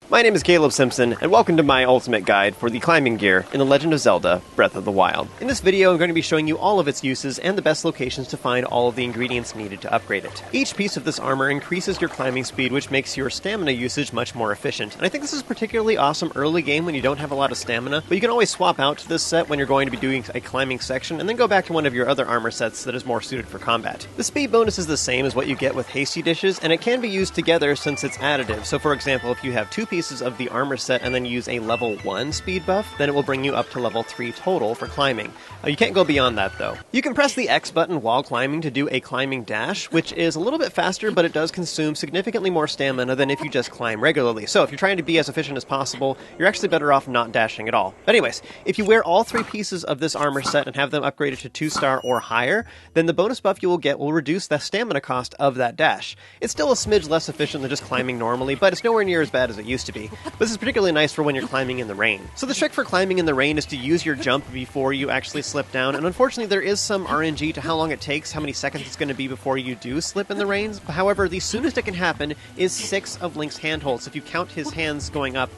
My name is Caleb Simpson, and welcome to my ultimate guide for the climbing gear in The Legend of Zelda: Breath of the Wild. In this video, I'm going to be showing you all of its uses and the best locations to find all of the ingredients needed to upgrade it. Each piece of this armor increases your climbing speed, which makes your stamina usage much more efficient. And I think this is particularly awesome early game when you don't have a lot of stamina, but you can always swap out to this set when you're going to be doing a climbing section, and then go back to one of your other armor sets that is more suited for combat. The speed bonus is the same as what you get with Hasty Dishes, and it can be used together since it's additive. So for example, if you have two pieces of the armor set and then use a level 1 speed buff, then it will bring you up to level 3 total for climbing. You can't go beyond that though. You can press the X button while climbing to do a climbing dash, which is a little bit faster, but it does consume significantly more stamina than if you just climb regularly. So if you're trying to be as efficient as possible, you're actually better off not dashing at all. But anyways, if you wear all three pieces of this armor set and have them upgraded to 2-star or higher, then the bonus buff you will get will reduce the stamina cost of that dash. It's still a smidge less efficient than just climbing normally, but it's nowhere near as bad as it used to be. This is particularly nice for when you're climbing in the rain. So the trick for climbing in the rain is to use your jump before you actually slip down, and unfortunately there is some RNG to how long it takes, how many seconds it's going to be before you do slip in the rain. However, the soonest it can happen is 6 of Link's handholds. If you count his hands going up,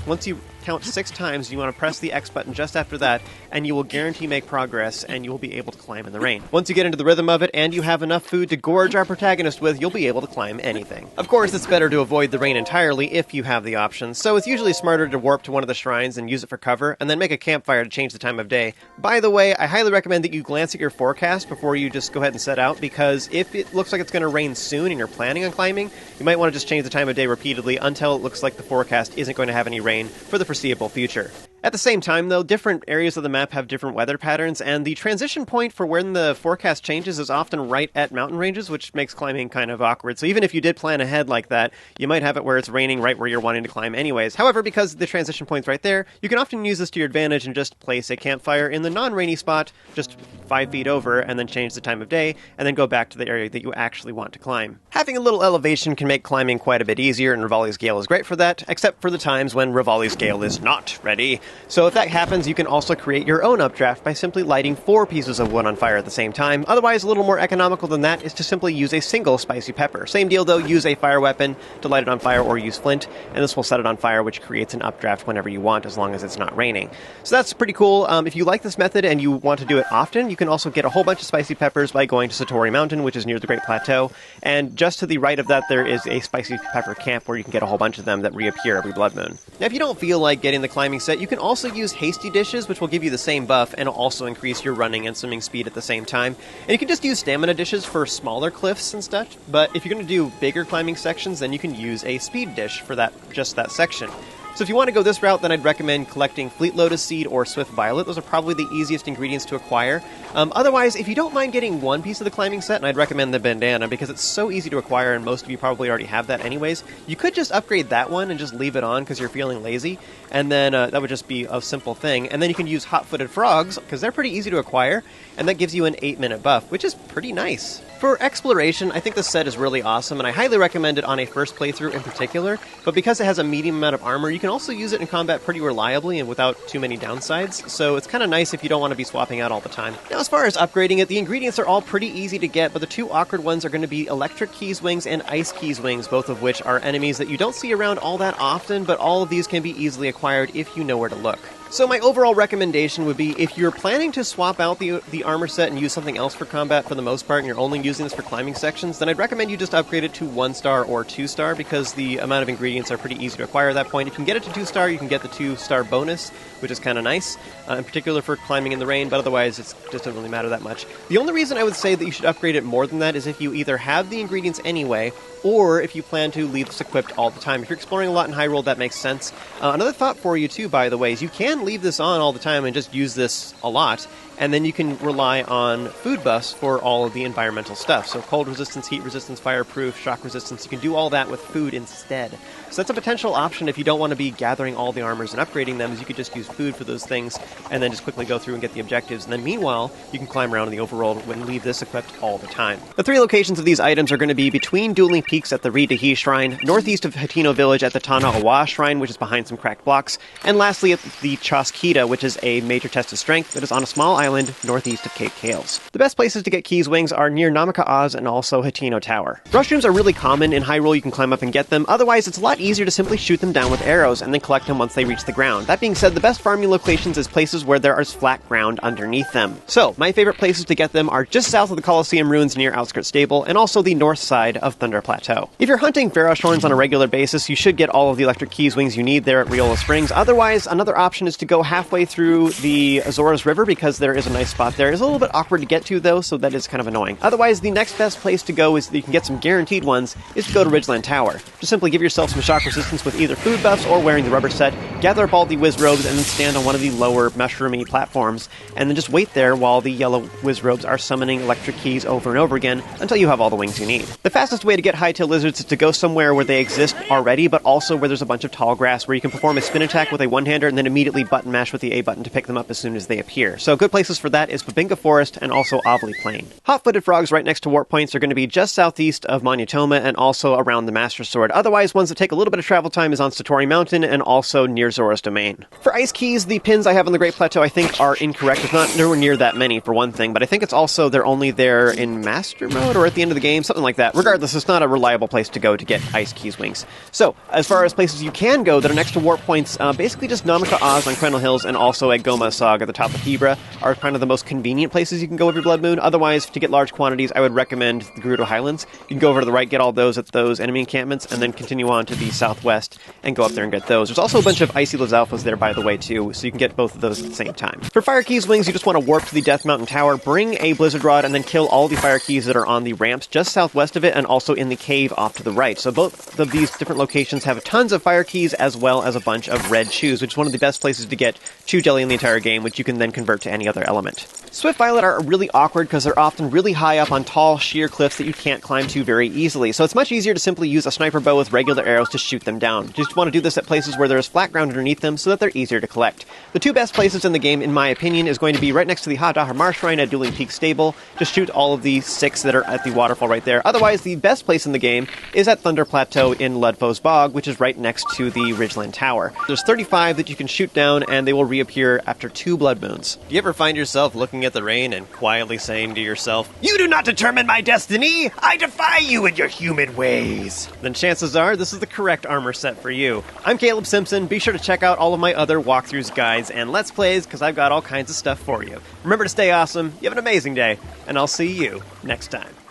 once you count 6 times, you want to press the X button just after that, and you will guarantee make progress, and you will be able to climb in the rain. Once you get into the rhythm of it, and you have enough food to gorge our protagonist with, you'll be able to climb anything. Of course, it's better to avoid the rain entirely if you have the option, so it's usually smarter to warp to one of the shrines and use it for cover, and then make a campfire to change the time of day. By the way, I highly recommend that you glance at your forecast before you just go ahead and set out, because if it looks like it's going to rain soon and you're planning on climbing, you might want to just change the time of day repeatedly until it looks like the forecast isn't going to have any rain for the foreseeable future. At the same time, though, different areas of the map have different weather patterns, and the transition point for when the forecast changes is often right at mountain ranges, which makes climbing kind of awkward. So even if you did plan ahead like that, you might have it where it's raining right where you're wanting to climb anyways. However, because the transition point's right there, you can often use this to your advantage and just place a campfire in the non-rainy spot, just 5 feet over, and then change the time of day, and then go back to the area that you actually want to climb. Having a little elevation can make climbing quite a bit easier, and Revali's Gale is great for that, except for the times when Revali's Gale is not ready. So if that happens, you can also create your own updraft by simply lighting 4 pieces of wood on fire at the same time. Otherwise, a little more economical than that is to simply use a single spicy pepper. Same deal though, use a fire weapon to light it on fire, or use flint, and this will set it on fire, which creates an updraft whenever you want, as long as it's not raining. So that's pretty cool. If you like this method and you want to do it often, you can also get a whole bunch of spicy peppers by going to Satori Mountain, which is near the Great Plateau, and just to the right of that there is a spicy pepper camp where you can get a whole bunch of them that reappear every blood moon. Now if you don't feel like getting the climbing set, you can also use Hasty Dishes, which will give you the same buff and also increase your running and swimming speed at the same time. And you can just use Stamina Dishes for smaller cliffs and such, but if you're going to do bigger climbing sections, then you can use a Speed Dish for just that section. So if you want to go this route, then I'd recommend collecting Fleet Lotus Seed or Swift Violet. Those are probably the easiest ingredients to acquire. Otherwise, if you don't mind getting one piece of the climbing set, and I'd recommend the bandana because it's so easy to acquire and most of you probably already have that anyways, you could just upgrade that one and just leave it on because you're feeling lazy, and then that would just be a simple thing. And then you can use Hot-Footed Frogs because they're pretty easy to acquire, and that gives you an 8-minute buff, which is pretty nice. For exploration, I think this set is really awesome, and I highly recommend it on a first playthrough in particular, but because it has a medium amount of armor, you can also use it in combat pretty reliably and without too many downsides, so it's kind of nice if you don't want to be swapping out all the time. Now, as far as upgrading it, the ingredients are all pretty easy to get, but the 2 awkward ones are going to be Electric Keys Wings and Ice Keys Wings, both of which are enemies that you don't see around all that often, but all of these can be easily acquired if you know where to look. So my overall recommendation would be, if you're planning to swap out the armor set and use something else for combat for the most part, and you're only using this for climbing sections, then I'd recommend you just upgrade it to 1-star or 2-star, because the amount of ingredients are pretty easy to acquire at that point. If you can get it to 2-star, you can get the 2-star bonus, which is kind of nice, in particular for climbing in the rain, but otherwise it just doesn't really matter that much. The only reason I would say that you should upgrade it more than that is if you either have the ingredients anyway, or if you plan to leave this equipped all the time. If you're exploring a lot in Hyrule, that makes sense. Another thought for you too, by the way, is you can leave this on all the time and just use this a lot, and then you can rely on food buffs for all of the environmental stuff. So cold resistance, heat resistance, fireproof, shock resistance, you can do all that with food instead. So that's a potential option if you don't want to be gathering all the armors and upgrading them, is you could just use food for those things and then just quickly go through and get the objectives. And then meanwhile, you can climb around in the overworld and leave this equipped all the time. The 3 locations of these items are going to be between Dueling Peaks at the Reed Dahi Shrine, northeast of Hateno Village at the Tana Awa Shrine, which is behind some cracked blocks, and lastly at the Choskita, which is a major test of strength that is on a small island Island, northeast of Cape Kales. The best places to get Keys Wings are near Namaka Oz and also Hateno Tower. Mushrooms are really common in Hyrule, you can climb up and get them, otherwise it's a lot easier to simply shoot them down with arrows and then collect them once they reach the ground. That being said, the best farming locations is places where there is flat ground underneath them. So, my favorite places to get them are just south of the Colosseum ruins near Outskirts Stable, and also the north side of Thunder Plateau. If you're hunting Faroshorns on a regular basis, you should get all of the electric Keys Wings you need there at Riola Springs. Otherwise, another option is to go halfway through the Azores River, because there is a nice spot there. It's a little bit awkward to get to, though, so that is kind of annoying. Otherwise, the next best place to go is that you can get some guaranteed ones, is to go to Ridgeland Tower. Just simply give yourself some shock resistance with either food buffs or wearing the rubber set, gather up all the whiz robes, and then stand on one of the lower mushroomy platforms, and then just wait there while the yellow whiz robes are summoning electric keys over and over again until you have all the wings you need. The fastest way to get Hytale lizards is to go somewhere where they exist already, but also where there's a bunch of tall grass where you can perform a spin attack with a one-hander and then immediately button mash with the A button to pick them up as soon as they appear. So good places for that is Babinga Forest and also Avali Plain. Hot-footed frogs right next to warp points are going to be just southeast of Monutoma and also around the Master Sword. Otherwise, ones that take a little bit of travel time is on Satori Mountain and also near Zora's Domain. For ice keys, the pins I have on the Great Plateau I think are incorrect. There's not nowhere near that many for one thing, but I think it's also they're only there in Master Mode or at the end of the game, something like that. Regardless, it's not a reliable place to go to get Ice Keys Wings. So, as far as places you can go that are next to warp points, basically just Namaka Oz on Quenel Hills and also at Goma Sog at the top of Hebra are kind of the most convenient places you can go every Blood Moon. Otherwise, to get large quantities, I would recommend the Gerudo Highlands. You can go over to the right, get all those at those enemy encampments, and then continue on to the southwest and go up there and get those. There's also a bunch of Icy Lizalfas there, by the way, too, so you can get both of those at the same time. For Fire Keys Wings, you just want to warp to the Death Mountain Tower, bring a Blizzard Rod, and then kill all the Fire Keys that are on the ramps just southwest of it and also in the cave off to the right. So both of these different locations have tons of Fire Keys as well as a bunch of red chews, which is one of the best places to get Chew Jelly in the entire game, which you can then convert to any other element. Swift Violet are really awkward because they're often really high up on tall, sheer cliffs that you can't climb to very easily, so it's much easier to simply use a sniper bow with regular arrows to shoot them down. You just want to do this at places where there's flat ground underneath them so that they're easier to collect. The two best places in the game, in my opinion, is going to be right next to the Hadahar Marsh Shrine at Dueling Peak Stable. Just shoot all of the 6 that are at the waterfall right there. Otherwise, the best place in the game is at Thunder Plateau in Ludfo's Bog, which is right next to the Ridgeland Tower. There's 35 that you can shoot down, and they will reappear after 2 Blood Moons. Do you ever find yourself looking at the rain and quietly saying to yourself, "You do not determine my destiny! I defy you and your human ways!" Then chances are this is the correct armor set for you. I'm Caleb Simpson. Be sure to check out all of my other walkthroughs, guides, and Let's Plays, because I've got all kinds of stuff for you. Remember to stay awesome, you have an amazing day, and I'll see you next time.